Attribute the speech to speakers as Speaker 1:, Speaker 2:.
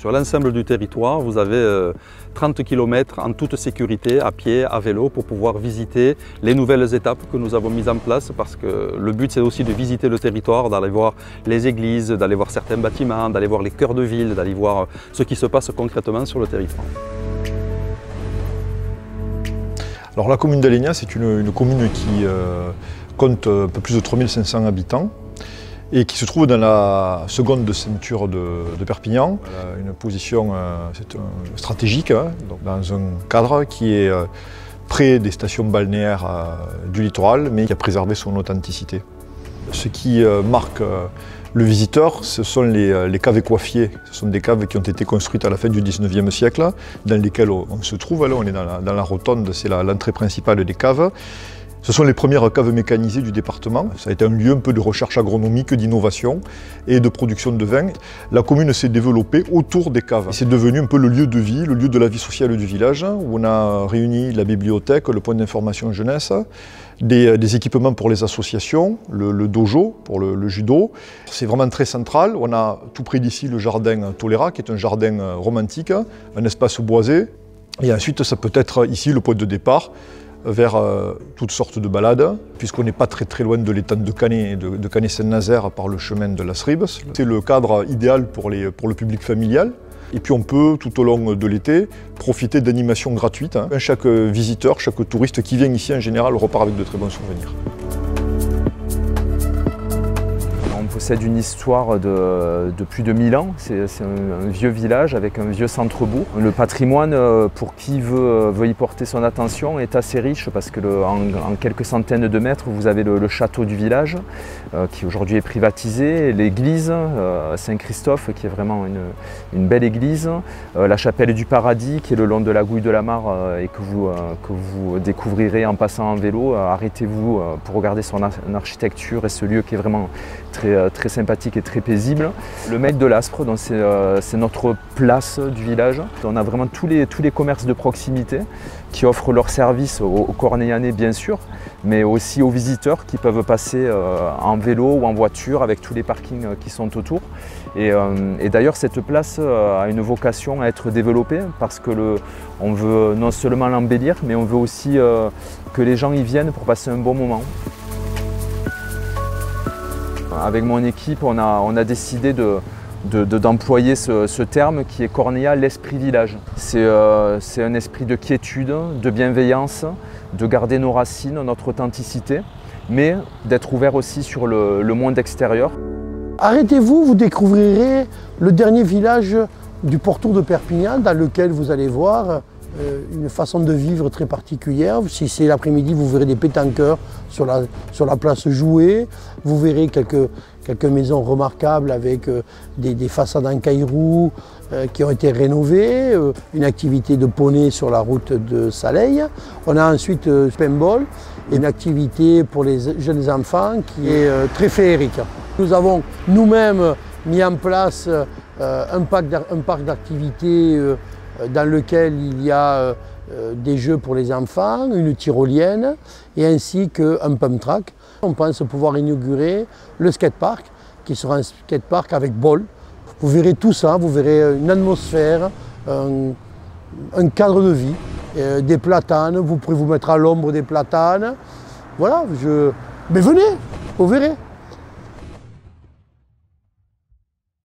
Speaker 1: Sur l'ensemble du territoire, vous avez 30 km en toute sécurité, à pied, à vélo, pour pouvoir visiter les nouvelles étapes que nous avons mises en place, parce que le but c'est aussi de visiter le territoire, d'aller voir les églises, d'aller voir certains bâtiments, d'aller voir les cœurs de ville, d'aller voir ce qui se passe concrètement sur le territoire.
Speaker 2: Alors la commune d'Allegna, c'est une commune qui compte un peu plus de 3500 habitants et qui se trouve dans la seconde ceinture de Perpignan. Une position stratégique, donc dans un cadre qui est près des stations balnéaires du littoral, mais qui a préservé son authenticité. Ce qui marque le visiteur, ce sont les caves écoiffiers. Ce sont des caves qui ont été construites à la fin du 19e siècle, dans lesquelles on se trouve. Là, on est dans la rotonde, c'est l'entrée principale des caves. Ce sont les premières caves mécanisées du département. Ça a été un lieu un peu de recherche agronomique, d'innovation et de production de vin. La commune s'est développée autour des caves. C'est devenu un peu le lieu de vie, le lieu de la vie sociale du village, où on a réuni la bibliothèque, le point d'information jeunesse, des équipements pour les associations, le dojo pour le judo. C'est vraiment très central. On a tout près d'ici le jardin Tolera, qui est un jardin romantique, un espace boisé. Et ensuite, ça peut être ici le point de départ vers toutes sortes de balades, puisqu'on n'est pas très loin de l'étang de Canet, de Canet-Saint-Nazaire par le chemin de Las Ribes. C'est le cadre idéal pour le public familial. Et puis on peut, tout au long de l'été, profiter d'animations gratuites. Chaque visiteur, chaque touriste qui vient ici, en général, repart avec de très bons souvenirs.
Speaker 3: On possède une histoire de plus de 1000 ans. C'est un vieux village avec un vieux centre-bourg. Le patrimoine, pour qui veut y porter son attention, est assez riche parce que en quelques centaines de mètres, vous avez le château du village qui aujourd'hui est privatisé, l'église Saint-Christophe qui est vraiment une belle église, la chapelle du Paradis qui est le long de la Gouille de la Mare et que vous découvrirez en passant en vélo. Arrêtez-vous pour regarder son architecture et ce lieu qui est vraiment très sympathique et très paisible. Le Mec de l'Aspre, c'est notre place du village. On a vraiment tous les commerces de proximité qui offrent leurs services aux Cornéllanais bien sûr, mais aussi aux visiteurs qui peuvent passer en vélo ou en voiture avec tous les parkings qui sont autour. Et d'ailleurs cette place a une vocation à être développée parce que on veut non seulement l'embellir, mais on veut aussi que les gens y viennent pour passer un bon moment. Avec mon équipe, on a décidé d'employer ce terme qui est Cornéa, l'esprit village. C'est un esprit de quiétude, de bienveillance, de garder nos racines, notre authenticité, mais d'être ouvert aussi sur le monde extérieur.
Speaker 4: Arrêtez-vous, vous découvrirez le dernier village du pourtour de Perpignan dans lequel vous allez voir une façon de vivre très particulière. Si c'est l'après-midi, vous verrez des pétanqueurs sur la place Jouet. Vous verrez quelques maisons remarquables avec des façades en cailloux qui ont été rénovées, une activité de poney sur la route de Saleil. On a ensuite paintball, une activité pour les jeunes enfants qui est très féerique. Nous avons nous-mêmes mis en place un parc d'activités dans lequel il y a des jeux pour les enfants, une tyrolienne et ainsi qu'un pump track. On pense pouvoir inaugurer le skatepark qui sera un skatepark avec bol. Vous verrez tout ça, vous verrez une atmosphère, un cadre de vie, des platanes, vous pourrez vous mettre à l'ombre des platanes. Voilà, mais venez, vous verrez.